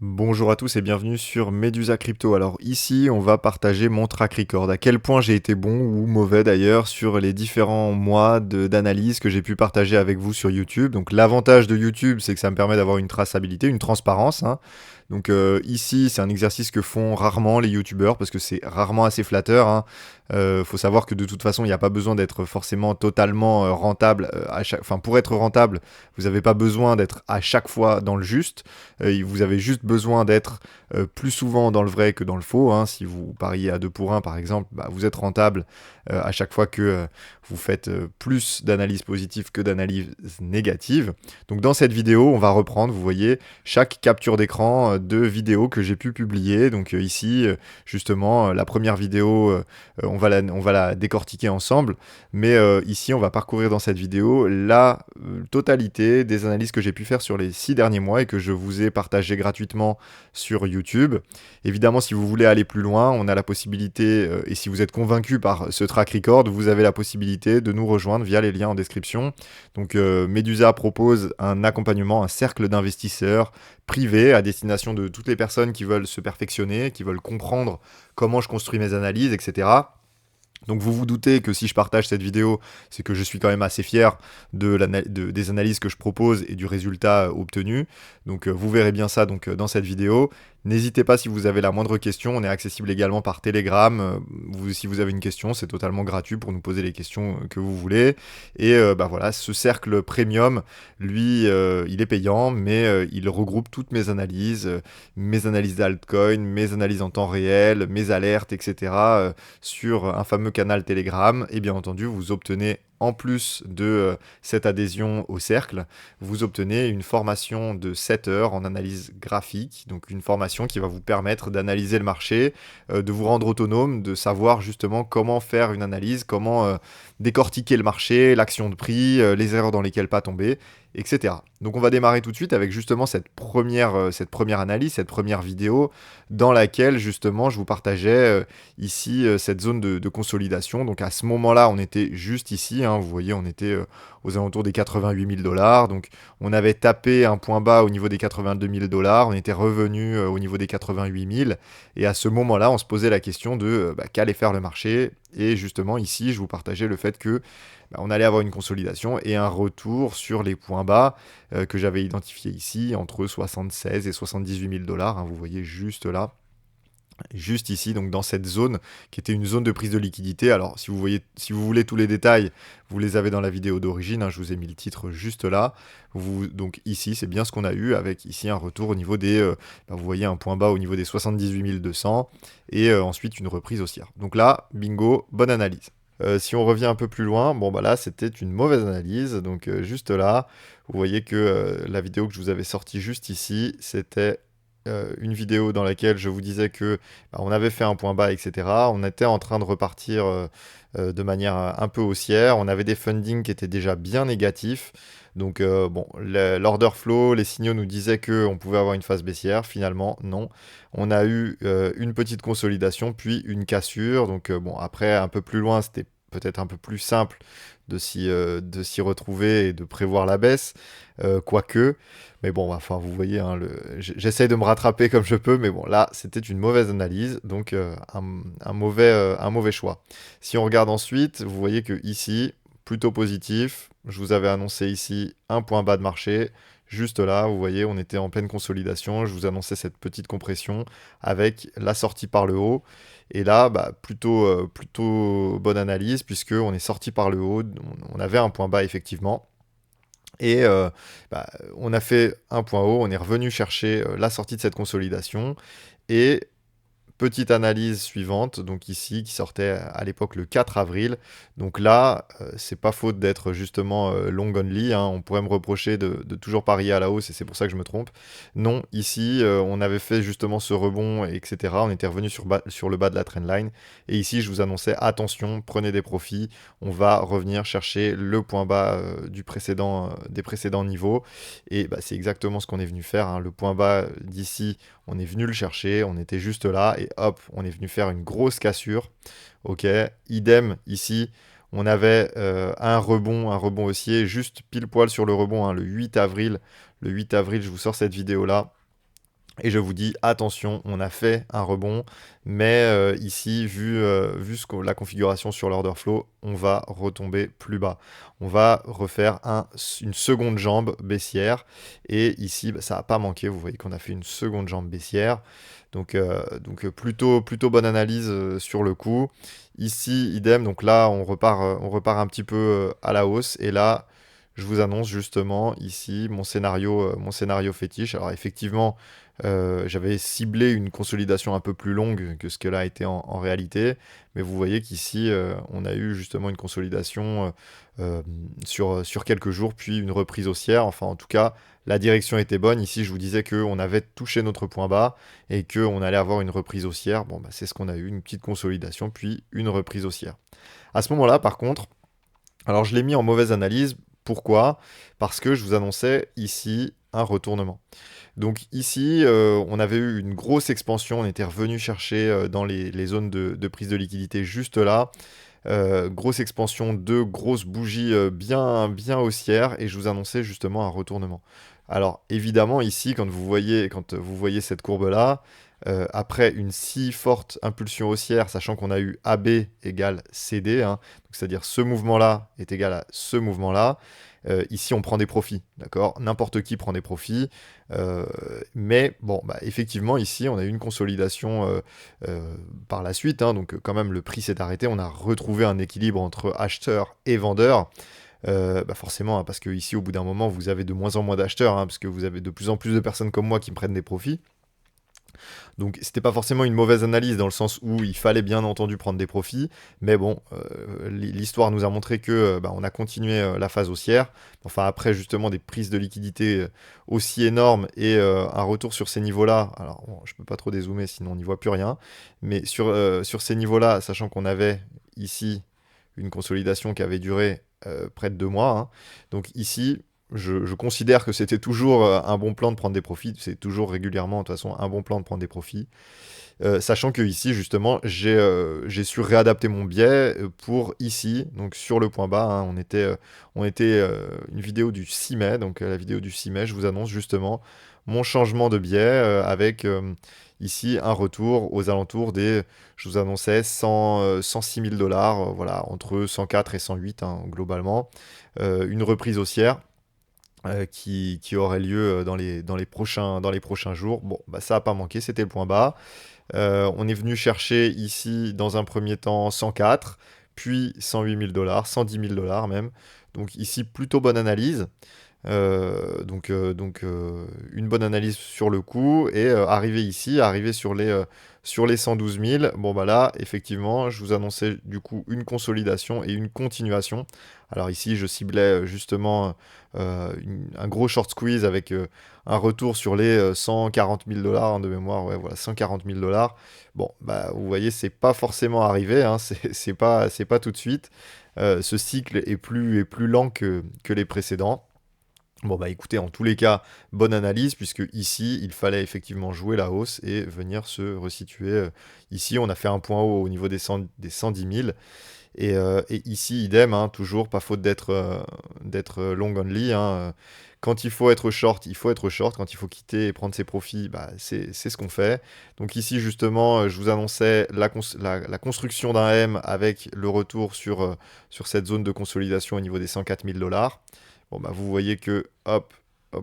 Bonjour à tous et bienvenue sur Medusa Crypto. Alors ici, on va partager mon track record, à quel point j'ai été bon ou mauvais d'ailleurs sur les différents mois d'analyse que j'ai pu partager avec vous sur YouTube. Donc l'avantage de YouTube, c'est que ça me permet d'avoir une traçabilité, une transparence, hein. Donc ici, c'est un exercice que font rarement les YouTubeurs parce que c'est rarement assez flatteur, hein. Faut savoir que de toute façon, il n'y a pas besoin d'être forcément totalement rentable Enfin, pour être rentable, vous n'avez pas besoin d'être à chaque fois dans le juste. Vous avez juste besoin d'être plus souvent dans le vrai que dans le faux, hein. Si vous pariez à 2 pour 1 par exemple, bah, vous êtes rentable à chaque fois que vous faites plus d'analyses positives que d'analyses négatives. Donc dans cette vidéo, on va reprendre, vous voyez, chaque capture d'écran de vidéos que j'ai pu publier. Donc ici, justement, la première vidéo, on va la décortiquer ensemble. Mais ici, on va parcourir dans cette vidéo la totalité des analyses que j'ai pu faire sur les 6 derniers mois et que je vous ai partagées gratuitement sur YouTube. Évidemment, si vous voulez aller plus loin, on a la possibilité, et si vous êtes convaincu par ce track record, vous avez la possibilité de nous rejoindre via les liens en description. Donc Medusa propose un accompagnement, un cercle d'investisseurs privés à destination de toutes les personnes qui veulent se perfectionner, qui veulent comprendre comment je construis mes analyses, etc. Donc vous vous doutez que si je partage cette vidéo, c'est que je suis quand même assez fier des analyses que je propose et du résultat obtenu. Donc vous verrez bien ça dans cette vidéo. N'hésitez pas si vous avez la moindre question, on est accessible également par Telegram. Si vous avez une question, c'est totalement gratuit pour nous poser les questions que vous voulez. Et bah voilà, ce cercle premium, lui, il est payant, mais il regroupe toutes mes analyses d'altcoin, mes analyses en temps réel, mes alertes, etc. Sur un fameux canal Telegram. Et bien entendu, vous obtenez, en plus de cette adhésion au cercle, vous obtenez une formation de 7 heures en analyse graphique, donc une formation qui va vous permettre d'analyser le marché, de vous rendre autonome, de savoir justement comment faire une analyse, comment décortiquer le marché, l'action de prix, les erreurs dans lesquelles pas tomber, etc. Donc on va démarrer tout de suite avec justement cette première analyse, cette première vidéo, dans laquelle justement je vous partageais ici cette zone de consolidation. Donc à ce moment-là, on était juste ici, hein, vous voyez, on était aux alentours des 88 000 dollars. Donc on avait tapé un point bas au niveau des 82 000 dollars, on était revenu au niveau des 88 000. Et à ce moment-là, on se posait la question de qu'allait faire le marché. Et justement, ici, je vous partageais le fait que on allait avoir une consolidation et un retour sur les points bas que j'avais identifiés ici, entre 76 et 78 000 dollars, hein, vous voyez juste là. Juste ici, donc dans cette zone qui était une zone de prise de liquidité. Alors, si vous voulez tous les détails, vous les avez dans la vidéo d'origine, hein, je vous ai mis le titre juste là. Donc ici, c'est bien ce qu'on a eu avec ici un retour au niveau des, vous voyez un point bas au niveau des 78 200 et ensuite une reprise haussière. Donc là, bingo, bonne analyse. Si on revient un peu plus loin, bon bah là c'était une mauvaise analyse, donc juste là, vous voyez que la vidéo que je vous avais sortie juste ici, c'était une vidéo dans laquelle je vous disais que on avait fait un point bas, etc. On était en train de repartir de manière un peu haussière. On avait des fundings qui étaient déjà bien négatifs. Donc bon, l'order flow, les signaux nous disaient qu'on pouvait avoir une phase baissière. Finalement, non. On a eu une petite consolidation, puis une cassure. Donc bon, après, un peu plus loin, c'était peut-être un peu plus simple de s'y retrouver et de prévoir la baisse, quoique. Mais bon, enfin, vous voyez, hein, j'essaye de me rattraper comme je peux, mais bon, là, c'était une mauvaise analyse, donc un mauvais choix. Si on regarde ensuite, vous voyez que ici, plutôt positif, je vous avais annoncé ici un point bas de marché, juste là, vous voyez, on était en pleine consolidation, je vous annonçais cette petite compression avec la sortie par le haut. Et là, plutôt bonne analyse, puisqu'on est sorti par le haut, on avait un point bas effectivement. Et on a fait un point haut, on est revenu chercher la sortie de cette consolidation. Et petite analyse suivante, donc ici, qui sortait à l'époque le 4 avril. Donc là, c'est pas faute d'être justement long only, hein. On pourrait me reprocher de toujours parier à la hausse et c'est pour ça que je me trompe. Non, ici, on avait fait justement ce rebond, etc. On était revenu sur le bas de la trendline. Et ici, je vous annonçais, attention, prenez des profits. On va revenir chercher le point bas des précédents niveaux. Et c'est exactement ce qu'on est venu faire, hein. Le point bas d'ici, on est venu le chercher, on était juste là et hop, on est venu faire une grosse cassure. Ok, idem ici, on avait un rebond haussier, juste pile poil sur le rebond, hein, le 8 avril. Le 8 avril, je vous sors cette vidéo là. Et je vous dis, attention, on a fait un rebond, mais ici, vu la configuration sur l'order flow, on va retomber plus bas. On va refaire une seconde jambe baissière. Et ici, bah, ça n'a pas manqué. Vous voyez qu'on a fait une seconde jambe baissière. Donc plutôt bonne analyse sur le coup. Ici, idem. Donc là, on repart un petit peu à la hausse. Et là, je vous annonce justement ici mon scénario fétiche. Alors effectivement, j'avais ciblé une consolidation un peu plus longue que ce qu'elle a été en réalité, mais vous voyez qu'ici, on a eu justement une consolidation sur quelques jours, puis une reprise haussière. Enfin, en tout cas, la direction était bonne. Ici, je vous disais qu'on avait touché notre point bas et qu'on allait avoir une reprise haussière. Bon, bah, c'est ce qu'on a eu, une petite consolidation, puis une reprise haussière. À ce moment-là, par contre, alors je l'ai mis en mauvaise analyse. Pourquoi? Parce que je vous annonçais ici un retournement. Donc ici, on avait eu une grosse expansion, on était revenu chercher dans les zones de prise de liquidité juste là. Grosse expansion, deux grosses bougies bien haussières, et je vous annonçais justement un retournement. Alors évidemment ici, quand vous voyez cette courbe-là, après une si forte impulsion haussière, sachant qu'on a eu AB égale CD, hein, donc c'est-à-dire ce mouvement-là est égal à ce mouvement-là, ici on prend des profits, d'accord? N'importe qui prend des profits, mais bon, bah, effectivement ici on a eu une consolidation par la suite, hein, donc quand même le prix s'est arrêté, on a retrouvé un équilibre entre acheteurs et vendeurs. Bah forcément, hein, parce que ici au bout d'un moment vous avez de moins en moins d'acheteurs, hein, parce que vous avez de plus en plus de personnes comme moi qui me prennent des profits. Donc c'était pas forcément une mauvaise analyse dans le sens où il fallait bien entendu prendre des profits, mais bon, l'histoire nous a montré que bah, on a continué la phase haussière. Enfin après justement des prises de liquidité aussi énormes et un retour sur ces niveaux-là. Alors bon, je peux pas trop dézoomer sinon on n'y voit plus rien, mais sur ces niveaux-là, sachant qu'on avait ici une consolidation qui avait duré près de 2 mois, hein. Donc ici, je considère que c'était toujours un bon plan de prendre des profits. C'est toujours régulièrement, de toute façon, un bon plan de prendre des profits. Sachant que ici, justement, j'ai su réadapter mon biais pour ici, donc sur le point bas, hein. On était une vidéo du 6 mai, donc la vidéo du 6 mai, je vous annonce justement mon changement de biais avec ici un retour aux alentours des, je vous annonçais, 106 000 dollars, voilà, entre 104 et 108 hein, globalement. Une reprise haussière qui aurait lieu dans les prochains jours. Bon, bah, ça n'a pas manqué, c'était le point bas. On est venu chercher ici, dans un premier temps, 104, puis 108 000 dollars, 110 000 dollars même. Donc ici, plutôt bonne analyse. Une bonne analyse sur le coup et arrivé ici, arrivé sur les 112 000, bon bah là effectivement je vous annonçais du coup une consolidation et une continuation. Alors ici je ciblais justement un gros short squeeze avec un retour sur les 140 000 dollars de mémoire, ouais voilà 140 000 dollars. Bon bah vous voyez c'est pas forcément arrivé, hein, c'est pas tout de suite. Ce cycle est plus lent que les précédents. Bon bah écoutez, en tous les cas, bonne analyse, puisque ici, il fallait effectivement jouer la hausse et venir se resituer. Ici, on a fait un point haut au niveau des 110 000. Et ici, idem, hein, toujours, pas faute d'être long only, hein. Quand il faut être short, il faut être short. Quand il faut quitter et prendre ses profits, bah, c'est ce qu'on fait. Donc ici, justement, je vous annonçais la construction d'un M avec le retour sur cette zone de consolidation au niveau des 104 000 dollars. Bon, bah, vous voyez que, hop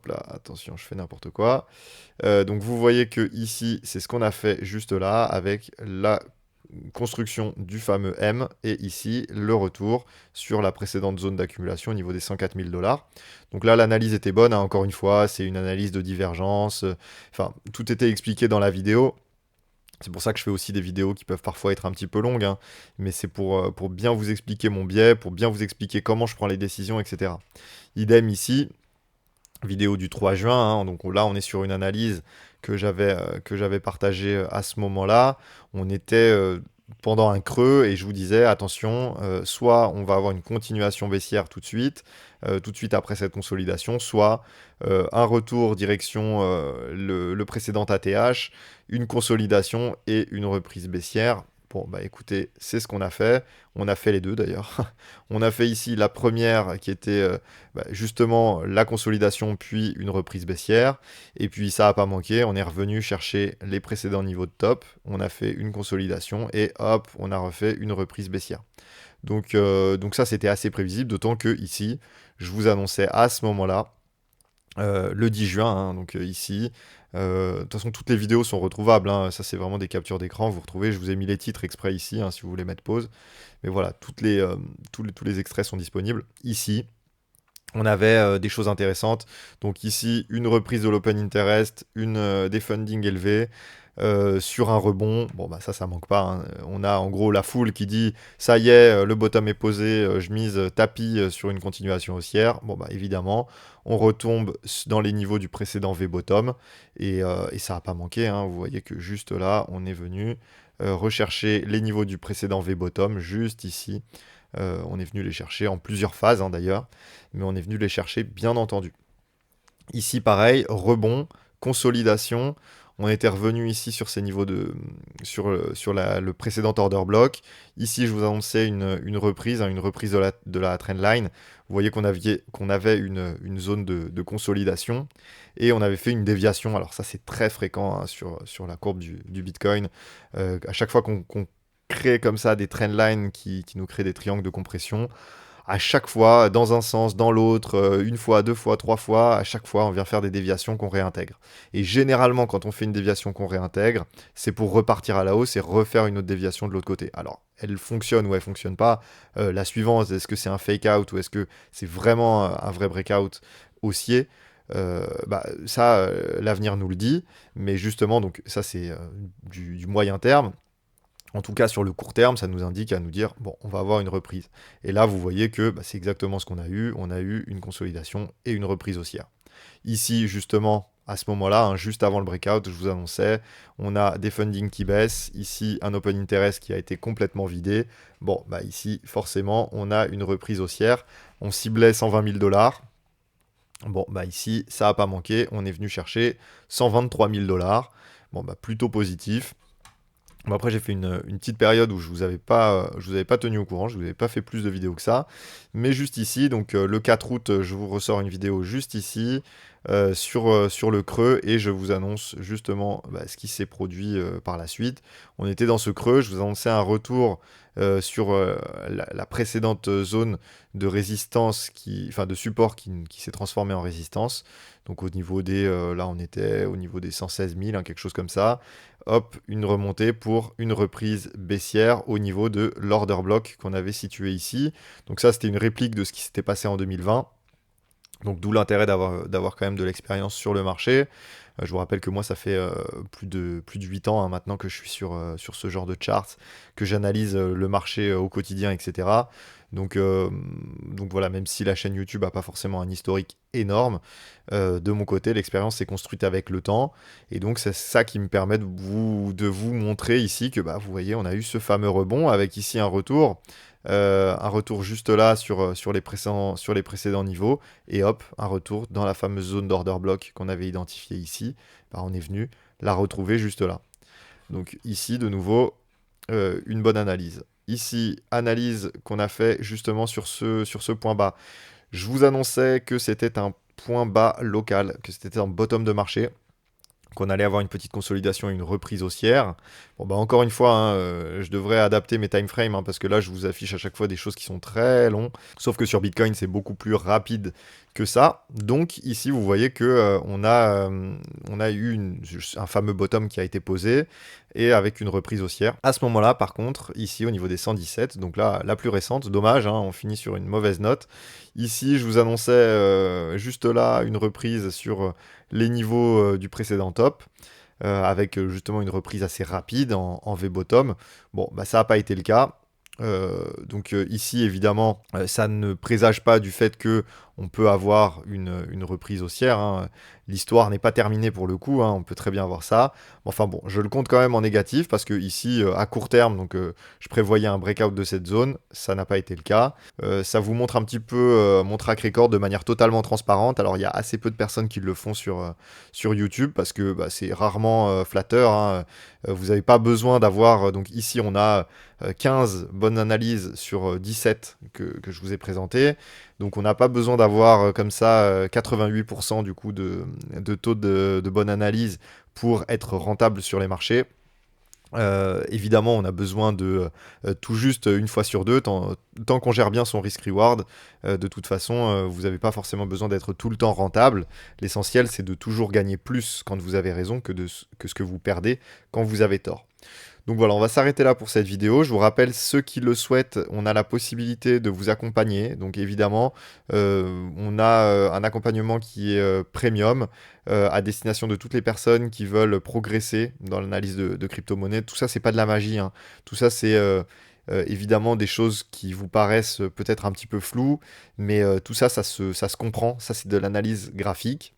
là, attention, je fais n'importe quoi. Donc vous voyez que ici, c'est ce qu'on a fait juste là, avec la construction du fameux M, et ici, le retour sur la précédente zone d'accumulation au niveau des 104 000 dollars. Donc là, l'analyse était bonne, hein, encore une fois, c'est une analyse de divergence. Enfin, tout était expliqué dans la vidéo. C'est pour ça que je fais aussi des vidéos qui peuvent parfois être un petit peu longues, hein, mais c'est pour bien vous expliquer mon biais, pour bien vous expliquer comment je prends les décisions, etc. Idem ici, vidéo du 3 juin, hein, donc là on est sur une analyse que j'avais partagée à ce moment-là. On était pendant un creux et je vous disais attention, soit on va avoir une continuation baissière tout de suite après cette consolidation, soit un retour direction le précédent ATH, une consolidation et une reprise baissière. Bon, bah écoutez, c'est ce qu'on a fait. On a fait les deux d'ailleurs. On a fait ici la première qui était justement la consolidation puis une reprise baissière. Et puis ça n'a pas manqué. On est revenu chercher les précédents niveaux de top. On a fait une consolidation et hop, on a refait une reprise baissière. Donc ça, c'était assez prévisible, d'autant que ici, je vous annonçais à ce moment-là, le 10 juin, hein, donc ici. De toute façon, toutes les vidéos sont retrouvables, hein, ça c'est vraiment des captures d'écran, vous retrouvez, je vous ai mis les titres exprès ici, hein, si vous voulez mettre pause. Mais voilà, tous les extraits sont disponibles. Ici, on avait des choses intéressantes. Donc ici, une reprise de l'open interest, des fundings élevés, sur un rebond. Bon, bah ça manque pas, hein. On a en gros la foule qui dit, ça y est, le bottom est posé, je mise tapis sur une continuation haussière. Bon, bah évidemment, on retombe dans les niveaux du précédent V-bottom, et ça n'a pas manqué, hein. Vous voyez que juste là, on est venu rechercher les niveaux du précédent V-bottom, juste ici. On est venu les chercher en plusieurs phases, hein, d'ailleurs, mais on est venu les chercher bien entendu. Ici pareil, rebond, consolidation. On était revenu ici sur ces niveaux sur le précédent order block. Ici, je vous annonçais une reprise, hein, une reprise de la trendline. Vous voyez qu'on avait une zone de consolidation et on avait fait une déviation. Alors ça, c'est très fréquent, hein, sur la courbe du Bitcoin. À chaque fois qu'on crée comme ça des trendlines qui nous créent des triangles de compression, à chaque fois, dans un sens, dans l'autre, une fois, deux fois, trois fois, à chaque fois, on vient faire des déviations qu'on réintègre. Et généralement, quand on fait une déviation qu'on réintègre, c'est pour repartir à la hausse et refaire une autre déviation de l'autre côté. Alors, elle fonctionne ou elle fonctionne pas. La suivante, est-ce que c'est un fake out ou est-ce que c'est vraiment un vrai breakout haussier? Ça, l'avenir nous le dit. Mais justement, donc ça, c'est du moyen terme. En tout cas, sur le court terme, ça nous indique à nous dire, bon, on va avoir une reprise. Et là, vous voyez que c'est exactement ce qu'on a eu. On a eu une consolidation et une reprise haussière. Ici, justement, à ce moment-là, hein, juste avant le breakout, je vous annonçais, on a des fundings qui baissent. Ici, un open interest qui a été complètement vidé. Bon, ici, forcément, on a une reprise haussière. On ciblait 120 000 $. Bon, ici, ça n'a pas manqué. On est venu chercher 123 000 $. Bon, plutôt positif. Bon, après, j'ai fait une petite période où je vous avais pas tenu au courant, je vous avais pas fait plus de vidéos que ça. Mais juste ici, donc le 4 août, je vous ressors une vidéo juste ici, sur le creux, et je vous annonce justement ce qui s'est produit par la suite. On était dans ce creux, je vous annonçais un retour sur la précédente zone de résistance, de support qui s'est transformé en résistance. Donc au niveau là on était au niveau des 116 000, hein, quelque chose comme ça. Hop, une remontée pour une reprise baissière au niveau de l'order block qu'on avait situé ici. Donc ça, c'était une réplique de ce qui s'était passé en 2020. Donc d'où l'intérêt d'avoir quand même de l'expérience sur le marché. Je vous rappelle que moi, ça fait plus de 8 ans, hein, maintenant que je suis sur ce genre de charts, que j'analyse le marché au quotidien, etc. Donc voilà, même si la chaîne YouTube n'a pas forcément un historique énorme, de mon côté, l'expérience s'est construite avec le temps. Et donc c'est ça qui me permet de vous montrer ici que vous voyez, on a eu ce fameux rebond avec ici un retour. Un retour juste là sur les précédents niveaux, et hop, un retour dans la fameuse zone d'order block qu'on avait identifiée ici. On est venu la retrouver juste là. Donc ici, de nouveau, une bonne analyse. Ici, analyse qu'on a fait justement sur ce point bas. Je vous annonçais que c'était un point bas local, que c'était un bottom de marché, qu'on allait avoir une petite consolidation et une reprise haussière. Bon, encore une fois, hein, je devrais adapter mes time frames, hein, parce que là, je vous affiche à chaque fois des choses qui sont très longues. Sauf que sur Bitcoin, c'est beaucoup plus rapide que ça. Donc ici, vous voyez que on a eu un fameux bottom qui a été posé, et avec une reprise haussière. À ce moment-là, par contre, ici, au niveau des 117, donc là, la plus récente, dommage, hein, on finit sur une mauvaise note. Ici, je vous annonçais juste là une reprise sur les niveaux du précédent top, avec justement une reprise assez rapide en V-bottom. Bon, ça n'a pas été le cas. Donc ici, évidemment, ça ne présage pas du fait que on peut avoir une reprise haussière, hein. L'histoire n'est pas terminée pour le coup, hein, on peut très bien voir ça. Enfin bon, je le compte quand même en négatif parce que ici, à court terme, donc je prévoyais un breakout de cette zone, ça n'a pas été le cas. Ça vous montre un petit peu mon track record de manière totalement transparente. Alors il y a assez peu de personnes qui le font sur YouTube parce que bah, c'est rarement flatteur, hein. Vous n'avez pas besoin d'avoir... donc ici on a 15 bonnes analyses sur 17 que je vous ai présentées. Donc on n'a pas besoin d'avoir comme ça 88% du coup de taux de bonne analyse pour être rentable sur les marchés. Évidemment, on a besoin de tout juste une fois sur deux, tant qu'on gère bien son risk-reward. De toute façon, vous n'avez pas forcément besoin d'être tout le temps rentable. L'essentiel, c'est de toujours gagner plus quand vous avez raison que ce que vous perdez quand vous avez tort. Donc voilà, on va s'arrêter là pour cette vidéo. Je vous rappelle, ceux qui le souhaitent, on a la possibilité de vous accompagner. Donc évidemment, on a un accompagnement qui est premium à destination de toutes les personnes qui veulent progresser dans l'analyse de crypto-monnaies. Tout ça, c'est pas de la magie, hein. Tout ça, c'est évidemment des choses qui vous paraissent peut-être un petit peu floues, mais tout ça, ça se comprend. Ça, c'est de l'analyse graphique.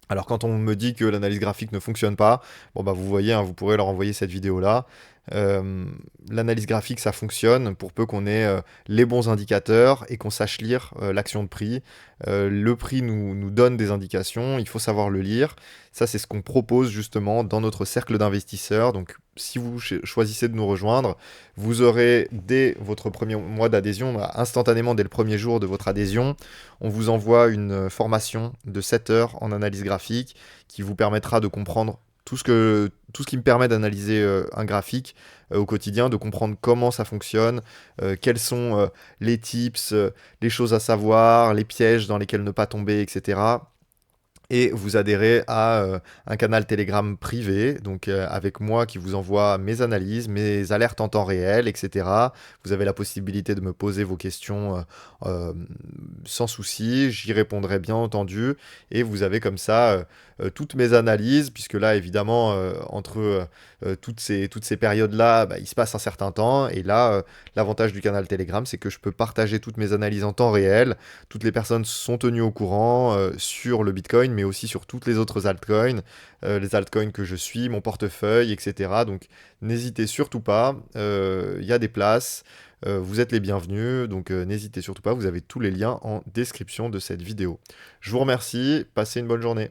Alors quand on me dit que l'analyse graphique ne fonctionne pas, bon bah vous voyez, hein, vous pourrez leur envoyer cette vidéo-là. Euh, L'analyse graphique, ça fonctionne pour peu qu'on ait les bons indicateurs et qu'on sache lire l'action de prix. Le prix nous donne des indications, il faut savoir le lire. Ça, c'est ce qu'on propose justement dans notre cercle d'investisseurs. Donc si vous choisissez de nous rejoindre, vous aurez dès votre premier mois d'adhésion, instantanément dès le premier jour de votre adhésion, on vous envoie une formation de 7 heures en analyse graphique qui vous permettra de comprendre tout ce qui me permet d'analyser un graphique au quotidien, de comprendre comment ça fonctionne, quels sont les tips, les choses à savoir, les pièges dans lesquels ne pas tomber, etc. Et vous adhérez à un canal Telegram privé, donc avec moi qui vous envoie mes analyses, mes alertes en temps réel, etc. Vous avez la possibilité de me poser vos questions sans souci, j'y répondrai bien entendu. Et vous avez comme ça toutes mes analyses, puisque là, évidemment, entre toutes ces périodes-là, bah, il se passe un certain temps. Et là, l'avantage du canal Telegram, c'est que je peux partager toutes mes analyses en temps réel. Toutes les personnes sont tenues au courant sur le Bitcoin, mais aussi sur toutes les autres altcoins, les altcoins que je suis, mon portefeuille, etc. Donc n'hésitez surtout pas, il y a des places, vous êtes les bienvenus, donc n'hésitez surtout pas, vous avez tous les liens en description de cette vidéo. Je vous remercie, passez une bonne journée.